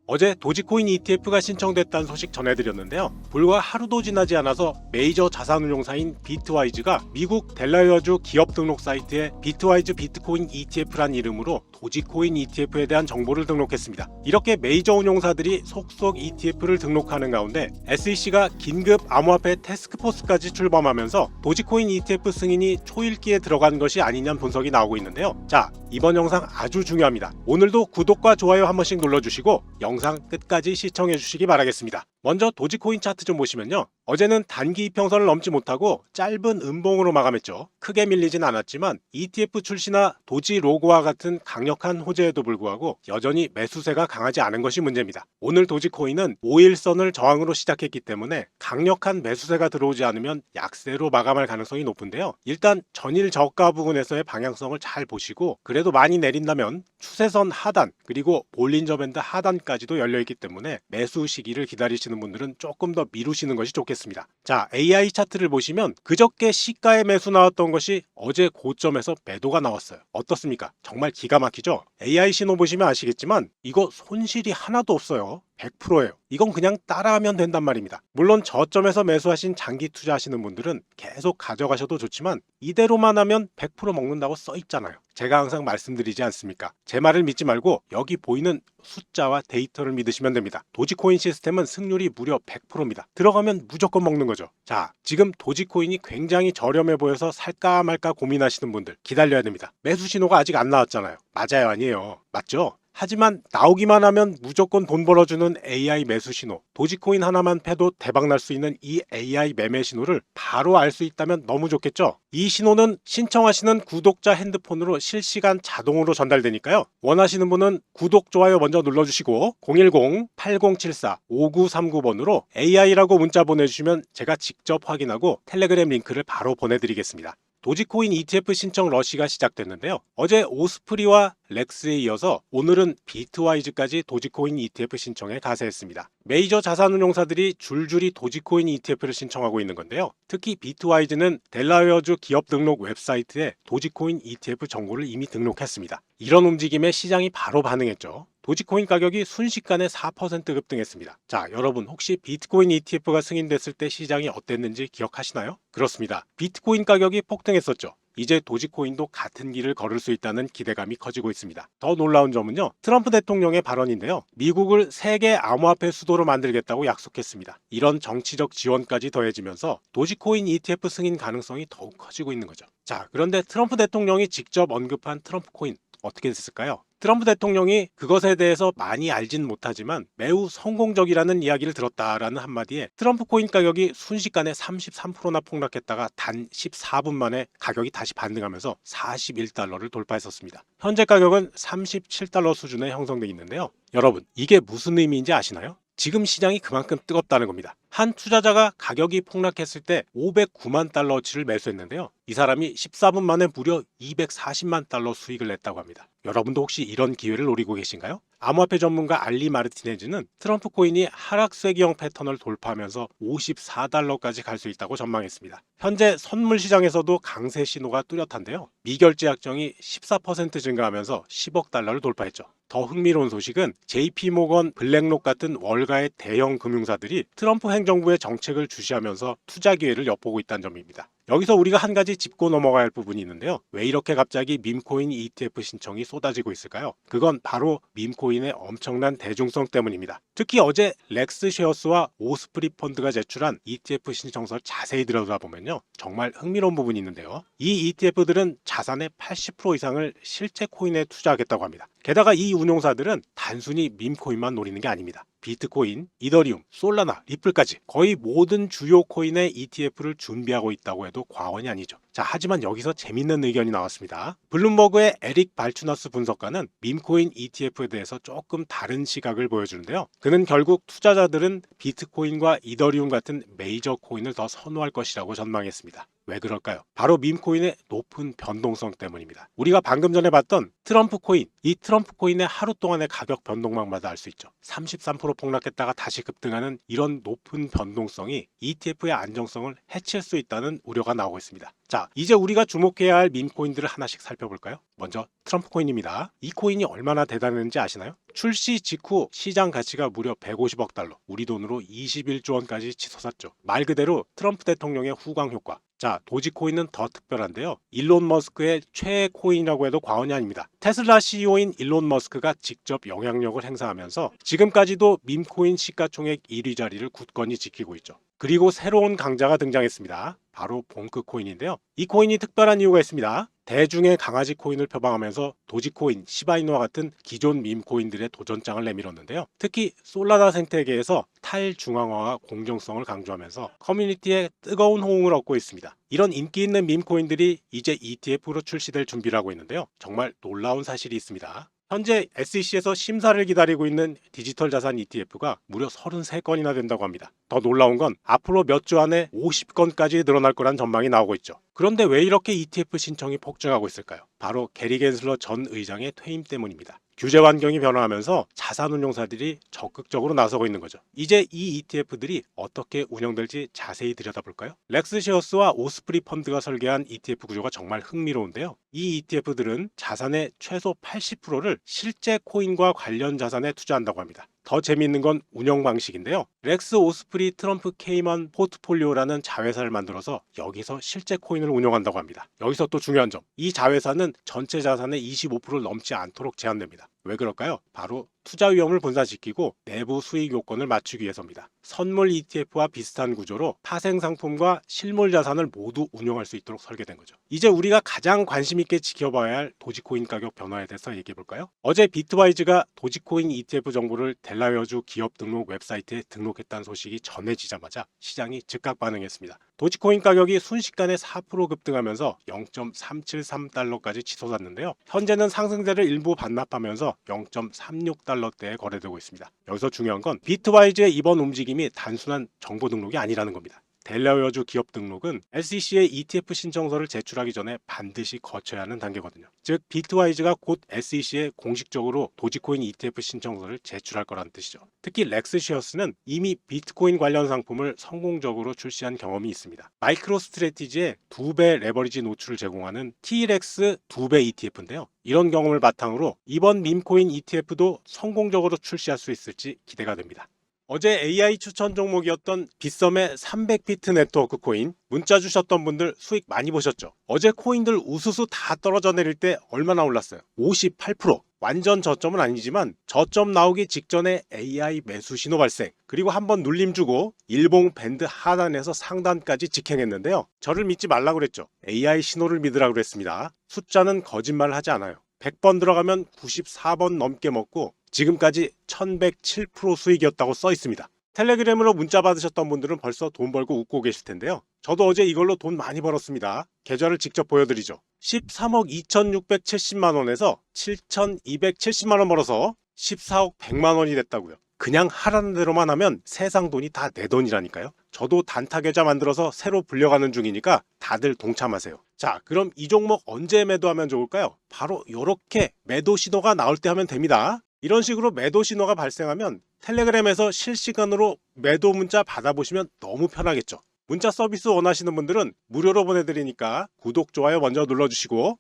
어제 도지코인 ETF가 신청됐다는 소식 전해드렸는데요. 불과 하루도 지나지 않아서 메이저 자산운용사인 비트와이즈가 미국 델라웨어주 기업 등록 사이트에 비트와이즈 비트코인 ETF란 이름으로 도지코인 ETF에 대한 정보를 등록했습니다. 이렇게 메이저 운용사들이 속속 ETF를 등록하는 가운데 SEC가 긴급 암호화폐 태스크포스까지 출범하면서 도지코인 ETF 승인이 초읽기에 들어간 것이 아니냐는 분석이 나오고 있는데요. 자, 이번 영상 아주 중요합니다. 오늘도 구독과 좋아요 한 번씩 눌러주시고 영상 끝까지 시청해 주시기 바라겠습니다. 먼저 도지코인 차트 좀 보시면요. 어제는 단기 이평선을 넘지 못하고 짧은 음봉으로 마감했죠. 크게 밀리진 않았지만 ETF 출시나 도지 로고와 같은 강력한 호재에도 불구하고 여전히 매수세가 강하지 않은 것이 문제입니다. 오늘 도지코인은 5일선을 저항으로 시작했기 때문에 강력한 매수세가 들어오지 않으면 약세로 마감할 가능성이 높은데요. 일단 전일 저가 부근에서의 방향성을 잘 보시고 그래도 많이 내린다면 추세선 하단 그리고 볼린저 밴드 하단까지도 열려있기 때문에 매수 시기를 기다리시는 분들은 조금 더 미루시는 것이 좋겠습니다. 자, AI 차트를 보시면 그저께 시가에 매수 나왔던 것이 어제 고점에서 매도가 나왔어요. 어떻습니까? 정말 기가 막히죠? AI 신호 보시면 아시겠지만 이거 손실이 하나도 없어요. 100%예요. 이건 그냥 따라하면 된단 말입니다. 물론 저점에서 매수하신 장기 투자하시는 분들은 계속 가져가셔도 좋지만 이대로만 하면 100% 먹는다고 써 있잖아요. 제가 항상 말씀드리지 않습니까? 제 말을 믿지 말고 여기 보이는 숫자와 데이터를 믿으시면 됩니다. 도지코인 시스템은 승률이 무려 100%입니다. 들어가면 무조건 먹는 거죠. 자, 지금 도지코인이 굉장히 저렴해 보여서 살까 말까 고민하시는 분들 기다려야 됩니다. 매수 신호가 아직 안 나왔잖아요. 맞아요, 아니에요? 맞죠? 하지만 나오기만 하면 무조건 돈 벌어주는 AI 매수 신호, 도지코인 하나만 패도 대박날 수 있는 이 AI 매매 신호를 바로 알 수 있다면 너무 좋겠죠? 이 신호는 신청하시는 구독자 핸드폰으로 실시간 자동으로 전달되니까요. 원하시는 분은 구독, 좋아요 먼저 눌러주시고 010-8074-5939번으로 AI라고 문자 보내주시면 제가 직접 확인하고 텔레그램 링크를 바로 보내드리겠습니다. 도지코인 ETF 신청 러시가 시작됐는데요. 어제 오스프리와 렉스에 이어서 오늘은 비트와이즈까지 도지코인 ETF 신청에 가세했습니다. 메이저 자산운용사들이 줄줄이 도지코인 ETF를 신청하고 있는 건데요. 특히 비트와이즈는 델라웨어주 기업 등록 웹사이트에 도지코인 ETF 정보를 이미 등록했습니다. 이런 움직임에 시장이 바로 반응했죠. 도지코인 가격이 순식간에 4% 급등했습니다. 자, 여러분 혹시 비트코인 ETF가 승인됐을 때 시장이 어땠는지 기억하시나요? 그렇습니다. 비트코인 가격이 폭등했었죠. 이제 도지코인도 같은 길을 걸을 수 있다는 기대감이 커지고 있습니다. 더 놀라운 점은요. 트럼프 대통령의 발언인데요. 미국을 세계 암호화폐 수도로 만들겠다고 약속했습니다. 이런 정치적 지원까지 더해지면서 도지코인 ETF 승인 가능성이 더욱 커지고 있는 거죠. 자, 그런데 트럼프 대통령이 직접 언급한 트럼프 코인 어떻게 됐을까요? 트럼프 대통령이 그것에 대해서 많이 알진 못하지만 매우 성공적이라는 이야기를 들었다라는 한마디에 트럼프 코인 가격이 순식간에 33%나 폭락했다가 단 14분 만에 가격이 다시 반등하면서 41달러를 돌파했었습니다. 현재 가격은 37달러 수준에 형성되어 있는데요. 여러분, 이게 무슨 의미인지 아시나요? 지금 시장이 그만큼 뜨겁다는 겁니다. 한 투자자가 가격이 폭락했을 때 509만 달러어치를 매수했는데요. 이 사람이 14분 만에 무려 240만 달러 수익을 냈다고 합니다. 여러분도 혹시 이런 기회를 노리고 계신가요? 암호화폐 전문가 알리 마르티네즈는 트럼프 코인이 하락세기형 패턴을 돌파하면서 54달러까지 갈 수 있다고 전망했습니다. 현재 선물 시장에서도 강세 신호가 뚜렷한데요. 미결제 약정이 14% 증가하면서 10억 달러를 돌파했죠. 더 흥미로운 소식은 JP모건, 블랙록 같은 월가의 대형 금융사들이 트럼프 행정부의 정책을 주시하면서 투자 기회를 엿보고 있다는 점입니다. 여기서 우리가 한 가지 짚고 넘어가야 할 부분이 있는데요. 왜 이렇게 갑자기 밈코인 ETF 신청이 쏟아지고 있을까요? 그건 바로 밈코인의 엄청난 대중성 때문입니다. 특히 어제 렉스쉐어스와 오스프리 펀드가 제출한 ETF 신청서를 자세히 들여다보면요. 정말 흥미로운 부분이 있는데요. 이 ETF들은 자산의 80% 이상을 실제 코인에 투자하겠다고 합니다. 게다가 이 운용사들은 단순히 밈코인만 노리는 게 아닙니다. 비트코인, 이더리움, 솔라나, 리플까지 거의 모든 주요 코인의 ETF를 준비하고 있다고 해도 과언이 아니죠. 자, 하지만 여기서 재밌는 의견이 나왔습니다. 블룸버그의 에릭 발추너스 분석가는 밈코인 ETF에 대해서 조금 다른 시각을 보여주는데요. 그는 결국 투자자들은 비트코인과 이더리움 같은 메이저 코인을 더 선호할 것이라고 전망했습니다. 왜 그럴까요? 바로 밈코인의 높은 변동성 때문입니다. 우리가 방금 전에 봤던 트럼프 코인, 이 트럼프 코인의 하루 동안의 가격 변동망마다 알 수 있죠. 33% 폭락했다가 다시 급등하는 이런 높은 변동성이 ETF의 안정성을 해칠 수 있다는 우려가 나오고 있습니다. 자, 이제 우리가 주목해야 할 밈코인들을 하나씩 살펴볼까요? 먼저 트럼프 코인입니다. 이 코인이 얼마나 대단했는지 아시나요? 출시 직후 시장 가치가 무려 150억 달러, 우리 돈으로 21조 원까지 치솟았죠. 말 그대로 트럼프 대통령의 후광 효과. 자, 도지코인은 더 특별한데요. 일론 머스크의 최애 코인이라고 해도 과언이 아닙니다. 테슬라 CEO인 일론 머스크가 직접 영향력을 행사하면서 지금까지도 밈코인 시가총액 1위 자리를 굳건히 지키고 있죠. 그리고 새로운 강자가 등장했습니다. 바로 봉크 코인인데요. 이 코인이 특별한 이유가 있습니다. 대중의 강아지 코인을 표방하면서 도지코인, 시바이누와 같은 기존 밈코인들의 도전장을 내밀었는데요. 특히 솔라나 생태계에서 탈중앙화와 공정성을 강조하면서 커뮤니티에 뜨거운 호응을 얻고 있습니다. 이런 인기 있는 밈코인들이 이제 ETF로 출시될 준비를 하고 있는데요. 정말 놀라운 사실이 있습니다. 현재 SEC에서 심사를 기다리고 있는 디지털 자산 ETF가 무려 33건이나 된다고 합니다. 더 놀라운 건 앞으로 몇 주 안에 50건까지 늘어날 거란 전망이 나오고 있죠. 그런데 왜 이렇게 ETF 신청이 폭증하고 있을까요? 바로 게리 겐슬러 전 의장의 퇴임 때문입니다. 규제 환경이 변화하면서 자산운용사들이 적극적으로 나서고 있는 거죠. 이제 이 ETF들이 어떻게 운영될지 자세히 들여다볼까요? 렉스시어스와 오스프리 펀드가 설계한 ETF 구조가 정말 흥미로운데요. 이 ETF들은 자산의 최소 80%를 실제 코인과 관련 자산에 투자한다고 합니다. 더 재미있는 건 운영 방식인데요. 렉스 오스프리 트럼프 케이먼 포트폴리오라는 자회사를 만들어서 여기서 실제 코인을 운영한다고 합니다. 여기서 또 중요한 점, 이 자회사는 전체 자산의 25%를 넘지 않도록 제한됩니다. 왜 그럴까요? 바로 투자 위험을 분산시키고 내부 수익 요건을 맞추기 위해서입니다. 선물 ETF와 비슷한 구조로 파생 상품과 실물 자산을 모두 운용할 수 있도록 설계된 거죠. 이제 우리가 가장 관심 있게 지켜봐야 할 도지코인 가격 변화에 대해서 얘기해 볼까요? 어제 비트와이즈가 도지코인 ETF 정보를 델라웨어주 기업 등록 웹사이트에 등록했다는 소식이 전해지자마자 시장이 즉각 반응했습니다. 도지코인 가격이 순식간에 4% 급등하면서 0.373달러까지 치솟았는데요. 현재는 상승세를 일부 반납하면서 0.36달러대에 거래되고 있습니다. 여기서 중요한 건 비트와이즈의 이번 움직임이 단순한 정보 등록이 아니라는 겁니다. 델라웨어주 기업 등록은 SEC의 ETF 신청서를 제출하기 전에 반드시 거쳐야 하는 단계거든요. 즉 비트와이즈가 곧 SEC에 공식적으로 도지코인 ETF 신청서를 제출할 거라는 뜻이죠. 특히 렉스시어스는 이미 비트코인 관련 상품을 성공적으로 출시한 경험이 있습니다. 마이크로 스트래티지의 2배 레버리지 노출을 제공하는 TRX 2배 ETF인데요. 이런 경험을 바탕으로 이번 밈코인 ETF도 성공적으로 출시할 수 있을지 기대가 됩니다. 어제 AI 추천 종목이었던 빗썸의 300피트 네트워크 코인 문자 주셨던 분들 수익 많이 보셨죠? 어제 코인들 우수수 다 떨어져 내릴 때 얼마나 올랐어요? 58%. 완전 저점은 아니지만 저점 나오기 직전에 AI 매수 신호 발생, 그리고 한번 눌림 주고 일봉 밴드 하단에서 상단까지 직행했는데요. 저를 믿지 말라고 그랬죠. AI 신호를 믿으라고 그랬습니다. 숫자는 거짓말을 하지 않아요. 100번 들어가면 94번 넘게 먹고 지금까지 1107% 수익이었다고 써 있습니다. 텔레그램으로 문자 받으셨던 분들은 벌써 돈 벌고 웃고 계실 텐데요. 저도 어제 이걸로 돈 많이 벌었습니다. 계좌를 직접 보여드리죠. 13억 2670만 원에서 7270만 원 벌어서 14억 100만 원이 됐다고요. 그냥 하라는 대로만 하면 세상 돈이 다 내 돈이라니까요. 저도 단타 계좌 만들어서 새로 불려가는 중이니까 다들 동참하세요. 자, 그럼 이 종목 언제 매도하면 좋을까요? 바로 이렇게 매도 신호가 나올 때 하면 됩니다. 이런 식으로 매도 신호가 발생하면 텔레그램에서 실시간으로 매도 문자 받아보시면 너무 편하겠죠. 문자 서비스 원하시는 분들은 무료로 보내드리니까 구독, 좋아요 먼저 눌러주시고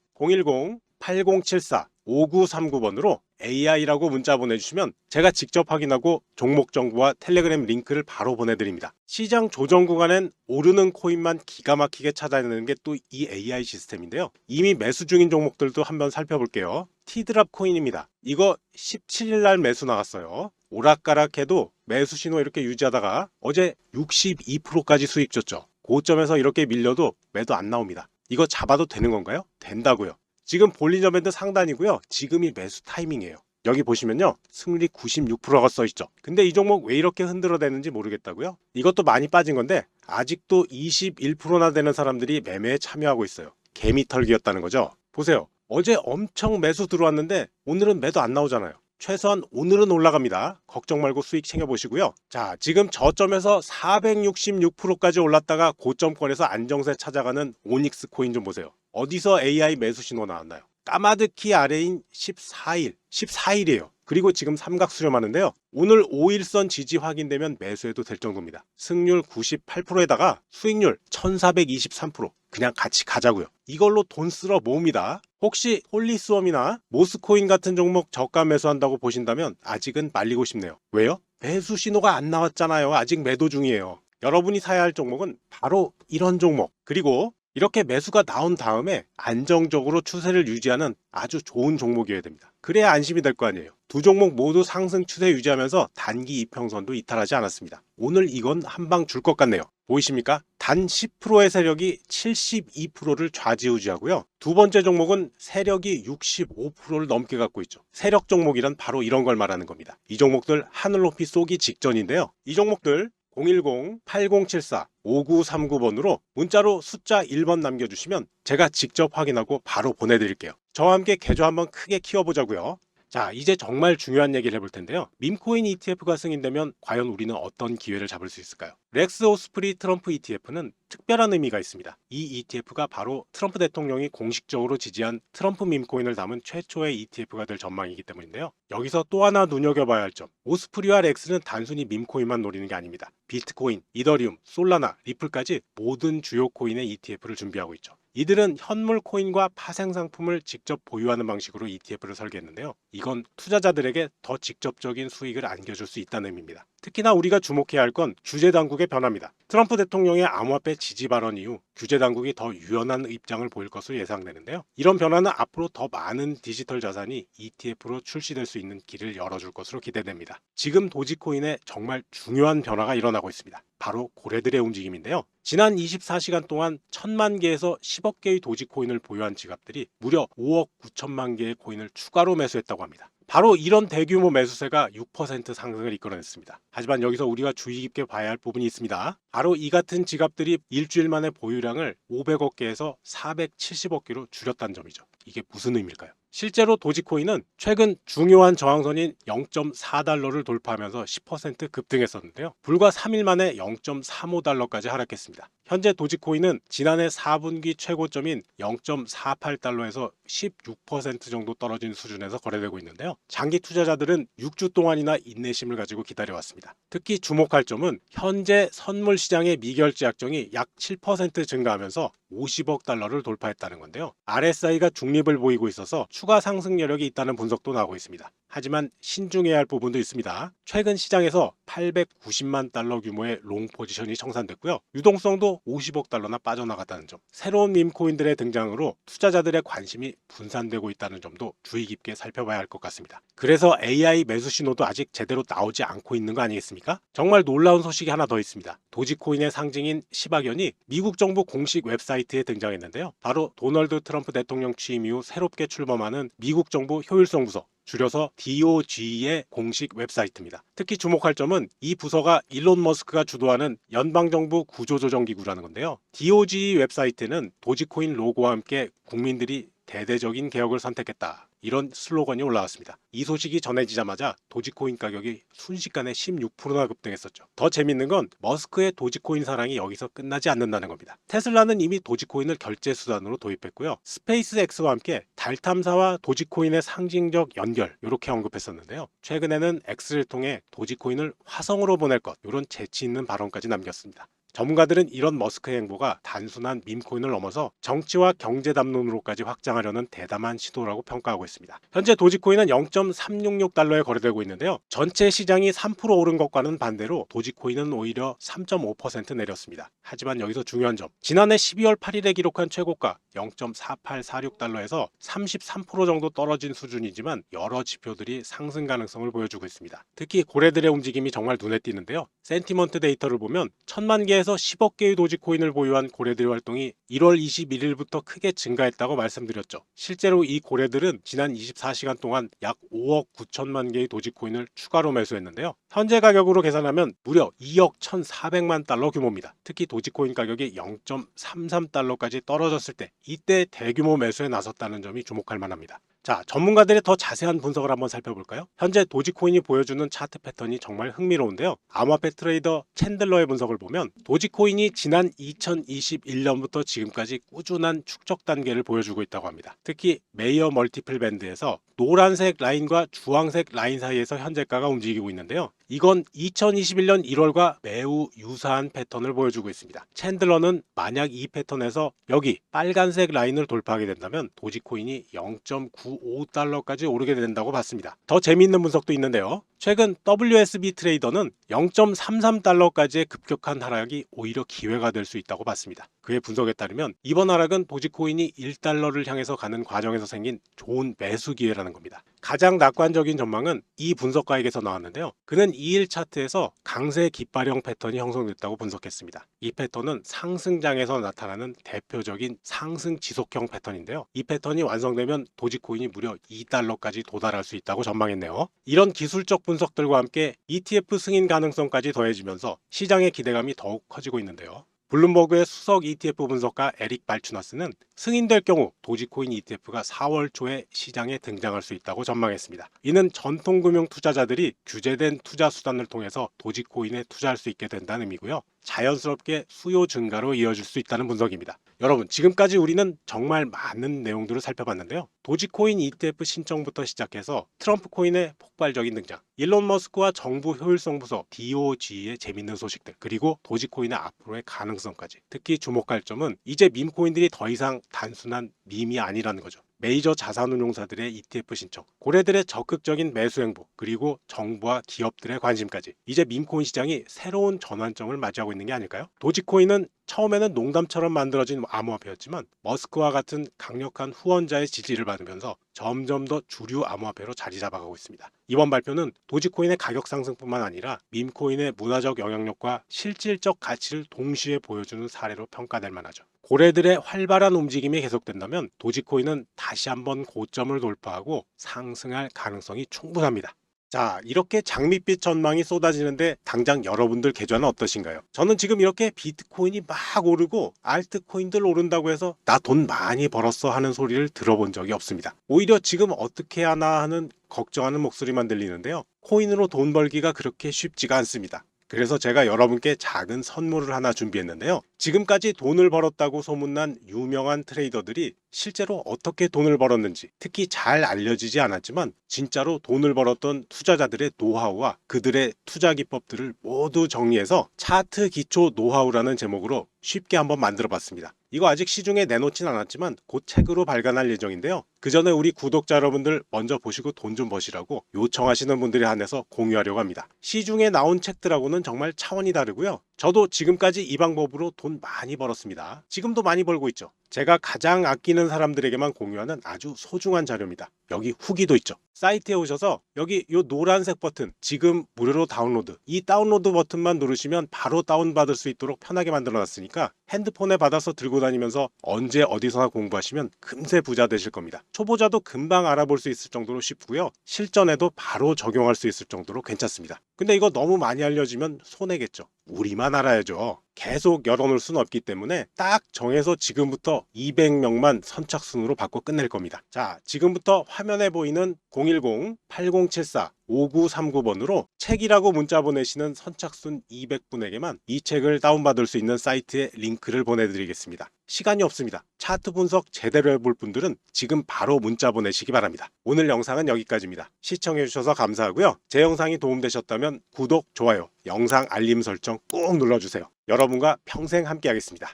010-8074-5939번으로 AI라고 문자 보내주시면 제가 직접 확인하고 종목 정보와 텔레그램 링크를 바로 보내드립니다. 시장 조정 구간엔 오르는 코인만 기가 막히게 찾아내는 게 또 이 AI 시스템인데요. 이미 매수 중인 종목들도 한번 살펴볼게요. 티드랍 코인입니다. 이거 17일 날 매수 나갔어요. 오락가락해도 매수 신호 이렇게 유지하다가 어제 62%까지 수익 줬죠. 고점에서 이렇게 밀려도 매도 안 나옵니다. 이거 잡아도 되는 건가요? 된다고요. 지금 볼린저 밴드 상단이고요. 지금이 매수 타이밍이에요. 여기 보시면요. 승률이 96%가 써있죠. 근데 이 종목 왜 이렇게 흔들어대는지 모르겠다고요? 이것도 많이 빠진 건데 아직도 21%나 되는 사람들이 매매에 참여하고 있어요. 개미털기였다는 거죠. 보세요. 어제 엄청 매수 들어왔는데 오늘은 매도 안 나오잖아요. 최소한 오늘은 올라갑니다. 걱정 말고 수익 챙겨보시고요. 자, 지금 저점에서 466%까지 올랐다가 고점권에서 안정세 찾아가는 오닉스 코인 좀 보세요. 어디서 AI 매수 신호 나왔나요? 까마득히 아래인 14일이에요. 그리고 지금 삼각 수렴하는데요. 오늘 5일선 지지 확인되면 매수해도 될 정도입니다. 승률 98%에다가 수익률 1423%. 그냥 같이 가자고요. 이걸로 돈 쓸어 모읍니다. 혹시 홀리스웜이나 모스코인 같은 종목 저가 매수한다고 보신다면 아직은 말리고 싶네요. 왜요? 매수 신호가 안 나왔잖아요. 아직 매도 중이에요. 여러분이 사야 할 종목은 바로 이런 종목. 그리고 이렇게 매수가 나온 다음에 안정적으로 추세를 유지하는 아주 좋은 종목이어야 됩니다. 그래야 안심이 될 거 아니에요. 두 종목 모두 상승 추세 유지하면서 단기 이평선도 이탈하지 않았습니다. 오늘 이건 한 방 줄 것 같네요. 보이십니까? 단 10%의 세력이 72%를 좌지우지하고요. 두 번째 종목은 세력이 65%를 넘게 갖고 있죠. 세력 종목이란 바로 이런 걸 말하는 겁니다. 이 종목들 하늘 높이 쏘기 직전인데요. 이 종목들 010-8074-5939번으로 문자로 숫자 1번 남겨주시면 제가 직접 확인하고 바로 보내드릴게요. 저와 함께 계좌 한번 크게 키워보자고요. 자, 이제 정말 중요한 얘기를 해볼 텐데요. 밈코인 ETF가 승인되면 과연 우리는 어떤 기회를 잡을 수 있을까요? 렉스 오스프리 트럼프 ETF는 특별한 의미가 있습니다. 이 ETF가 바로 트럼프 대통령이 공식적으로 지지한 트럼프 밈코인을 담은 최초의 ETF가 될 전망이기 때문인데요. 여기서 또 하나 눈여겨봐야 할 점. 오스프리와 렉스는 단순히 밈코인만 노리는 게 아닙니다. 비트코인, 이더리움, 솔라나, 리플까지 모든 주요 코인의 ETF를 준비하고 있죠. 이들은 현물 코인과 파생 상품을 직접 보유하는 방식으로 ETF를 설계했는데요. 이건 투자자들에게 더 직접적인 수익을 안겨줄 수 있다는 의미입니다. 특히나 우리가 주목해야 할 건 규제 당국의 변화입니다. 트럼프 대통령의 암호화폐 지지 발언 이후 규제 당국이 더 유연한 입장을 보일 것으로 예상되는데요. 이런 변화는 앞으로 더 많은 디지털 자산이 ETF로 출시될 수 있는 길을 열어줄 것으로 기대됩니다. 지금 도지코인에 정말 중요한 변화가 일어나고 있습니다. 바로 고래들의 움직임인데요. 지난 24시간 동안 1000만 개에서 10억 개의 도지코인을 보유한 지갑들이 무려 5억 9천만 개의 코인을 추가로 매수했다고 합니다. 바로 이런 대규모 매수세가 6% 상승을 이끌어냈습니다. 하지만 여기서 우리가 주의 깊게 봐야 할 부분이 있습니다. 바로 이 같은 지갑들이 일주일 만에 보유량을 500억 개에서 470억 개로 줄였다는 점이죠. 이게 무슨 의미일까요? 실제로 도지코인은 최근 중요한 저항선인 0.4달러를 돌파하면서 10% 급등했었는데요. 불과 3일 만에 0.35달러까지 하락했습니다. 현재 도지코인은 지난해 4분기 최고점인 0.48달러에서 16% 정도 떨어진 수준에서 거래되고 있는데요. 장기 투자자들은 6주 동안이나 인내심을 가지고 기다려왔습니다. 특히 주목할 점은 현재 선물 시장의 미결제 약정이 약 7% 증가하면서 50억 달러를 돌파했다는 건데요. RSI가 중립을 보이고 있어서 추가 상승 여력이 있다는 분석도 나오고 있습니다. 하지만 신중해야 할 부분도 있습니다. 최근 시장에서 890만 달러 규모의 롱 포지션이 청산됐고요. 유동성도 50억 달러나 빠져나갔다는 점. 새로운 밈코인들의 등장으로 투자자들의 관심이 분산되고 있다는 점도 주의 깊게 살펴봐야 할 것 같습니다. 그래서 AI 매수 신호도 아직 제대로 나오지 않고 있는 거 아니겠습니까? 정말 놀라운 소식이 하나 더 있습니다. 도지코인의 상징인 시바견이 미국 정부 공식 웹사이트에 등장했는데요. 바로 도널드 트럼프 대통령 취임 이후 새롭게 출범하는 미국 정부 효율성 부서, 줄여서 DOG의 공식 웹사이트입니다. 특히 주목할 점은 이 부서가 일론 머스크가 주도하는 연방정부 구조조정기구라는 건데요. DOG 웹사이트는 도지코인 로고와 함께 국민들이 대대적인 개혁을 선택했다, 이런 슬로건이 올라왔습니다. 이 소식이 전해지자마자 도지코인 가격이 순식간에 16%나 급등했었죠. 더 재밌는 건 머스크의 도지코인 사랑이 여기서 끝나지 않는다는 겁니다. 테슬라는 이미 도지코인을 결제 수단으로 도입했고요. 스페이스X와 함께 달 탐사와 도지코인의 상징적 연결, 이렇게 언급했었는데요. 최근에는 X를 통해 도지코인을 화성으로 보낼 것, 이런 재치 있는 발언까지 남겼습니다. 전문가들은 이런 머스크의 행보가 단순한 밈코인을 넘어서 정치와 경제 담론으로까지 확장하려는 대담한 시도라고 평가하고 있습니다. 현재 도지코인은 0.366달러에 거래되고 있는데요. 전체 시장이 3% 오른 것과는 반대로 도지코인은 오히려 3.5% 내렸습니다. 하지만 여기서 중요한 점, 지난해 12월 8일에 기록한 최고가 0.4846달러에서 33% 정도 떨어진 수준이지만 여러 지표들이 상승 가능성을 보여주고 있습니다. 특히 고래들의 움직임이 정말 눈에 띄는데요. 센티먼트 데이터를 보면 1000만 개에서 10억 개의 도지코인을 보유한 고래들의 활동이 1월 21일부터 크게 증가했다고 말씀드렸죠. 실제로 이 고래들은 지난 24시간 동안 약 5억 9천만 개의 도지코인을 추가로 매수했는데요. 현재 가격으로 계산하면 무려 2억 1,400만 달러 규모입니다. 특히 도지코인 가격이 0.33달러까지 떨어졌을 때 이때 대규모 매수에 나섰다는 점이 주목할 만합니다. 자, 전문가들의 더 자세한 분석을 한번 살펴볼까요? 현재 도지코인이 보여주는 차트 패턴이 정말 흥미로운데요. 암호화폐 트레이더 챈들러의 분석을 보면 도지코인이 지난 2021년부터 지금까지 꾸준한 축적 단계를 보여주고 있다고 합니다. 특히 메이어 멀티플 밴드에서 노란색 라인과 주황색 라인 사이에서 현재가가 움직이고 있는데요. 이건 2021년 1월과 매우 유사한 패턴을 보여주고 있습니다. 챈들러는 만약 이 패턴에서 여기 빨간색 라인을 돌파하게 된다면 도지코인이 0.95달러까지 오르게 된다고 봤습니다. 더 재미있는 분석도 있는데요. 최근 WSB 트레이더는 0.33달러까지의 급격한 하락이 오히려 기회가 될 수 있다고 봤습니다. 그의 분석에 따르면 이번 하락은 도지코인이 1달러를 향해서 가는 과정에서 생긴 좋은 매수 기회라는 겁니다. 가장 낙관적인 전망은 이 분석가에게서 나왔는데요. 그는 2일 차트에서 강세 깃발형 패턴이 형성됐다고 분석했습니다. 이 패턴은 상승장에서 나타나는 대표적인 상승 지속형 패턴인데요. 이 패턴이 완성되면 도지코인이 무려 2달러까지 도달할 수 있다고 전망했네요. 이런 기술적 분석들과 함께 ETF 승인 가능성까지 더해지면서 시장의 기대감이 더욱 커지고 있는데요. 블룸버그의 수석 ETF 분석가 에릭 발추나스는 승인될 경우 도지코인 ETF가 4월 초에 시장에 등장할 수 있다고 전망했습니다. 이는 전통금융 투자자들이 규제된 투자 수단을 통해서 도지코인에 투자할 수 있게 된다는 의미고요. 자연스럽게 수요 증가로 이어질 수 있다는 분석입니다. 여러분, 지금까지 우리는 정말 많은 내용들을 살펴봤는데요. 도지코인 ETF 신청부터 시작해서 트럼프 코인의 폭발적인 등장, 일론 머스크와 정부 효율성 부서 DOG의 재밌는 소식들, 그리고 도지코인의 앞으로의 가능성까지. 특히 주목할 점은 이제 밈코인들이 더 이상 단순한 밈이 아니라는 거죠. 메이저 자산운용사들의 ETF 신청, 고래들의 적극적인 매수 행보, 그리고 정부와 기업들의 관심까지. 이제 밈코인 시장이 새로운 전환점을 맞이하고 있는 게 아닐까요? 도지코인은 처음에는 농담처럼 만들어진 암호화폐였지만 머스크와 같은 강력한 후원자의 지지를 받으면서 점점 더 주류 암호화폐로 자리 잡아가고 있습니다. 이번 발표는 도지코인의 가격 상승뿐만 아니라 밈코인의 문화적 영향력과 실질적 가치를 동시에 보여주는 사례로 평가될 만하죠. 고래들의 활발한 움직임이 계속된다면 도지코인은 다시 한번 고점을 돌파하고 상승할 가능성이 충분합니다. 자, 이렇게 장밋빛 전망이 쏟아지는데 당장 여러분들 계좌는 어떠신가요? 저는 지금 이렇게 비트코인이 막 오르고 알트코인들 오른다고 해서 나 돈 많이 벌었어 하는 소리를 들어본 적이 없습니다. 오히려 지금 어떻게 하나 하는 걱정하는 목소리만 들리는데요. 코인으로 돈 벌기가 그렇게 쉽지가 않습니다. 그래서 제가 여러분께 작은 선물을 하나 준비했는데요. 지금까지 돈을 벌었다고 소문난 유명한 트레이더들이 실제로 어떻게 돈을 벌었는지, 특히 잘 알려지지 않았지만 진짜로 돈을 벌었던 투자자들의 노하우와 그들의 투자 기법들을 모두 정리해서 차트 기초 노하우라는 제목으로 쉽게 한번 만들어 봤습니다. 이거 아직 시중에 내놓진 않았지만 곧 책으로 발간할 예정인데요. 그 전에 우리 구독자 여러분들 먼저 보시고 돈 좀 버시라고 요청하시는 분들에 한해서 공유하려고 합니다. 시중에 나온 책들하고는 정말 차원이 다르고요. 저도 지금까지 이 방법으로 돈 많이 벌었습니다. 지금도 많이 벌고 있죠. 제가 가장 아끼는 사람들에게만 공유하는 아주 소중한 자료입니다. 여기 후기도 있죠. 사이트에 오셔서 여기 이 노란색 버튼, 지금 무료로 다운로드, 이 다운로드 버튼만 누르시면 바로 다운받을 수 있도록 편하게 만들어 놨으니까 핸드폰에 받아서 들고 다니면서 언제 어디서나 공부하시면 금세 부자 되실 겁니다. 초보자도 금방 알아볼 수 있을 정도로 쉽고요. 실전에도 바로 적용할 수 있을 정도로 괜찮습니다. 근데 이거 너무 많이 알려지면 손해겠죠. 우리만 알아야죠. 계속 열어놓을 수는 없기 때문에 딱 정해서 지금부터 200명만 선착순으로 받고 끝낼 겁니다. 자, 지금부터 화면에 보이는 010-8074-5939번으로 책이라고 문자 보내시는 선착순 200분에게만 이 책을 다운받을 수 있는 사이트에 링크를 보내드리겠습니다. 시간이 없습니다. 차트 분석 제대로 해볼 분들은 지금 바로 문자 보내시기 바랍니다. 오늘 영상은 여기까지입니다. 시청해주셔서 감사하고요. 제 영상이 도움되셨다면 구독, 좋아요, 영상 알림 설정 꼭 눌러주세요. 여러분과 평생 함께하겠습니다.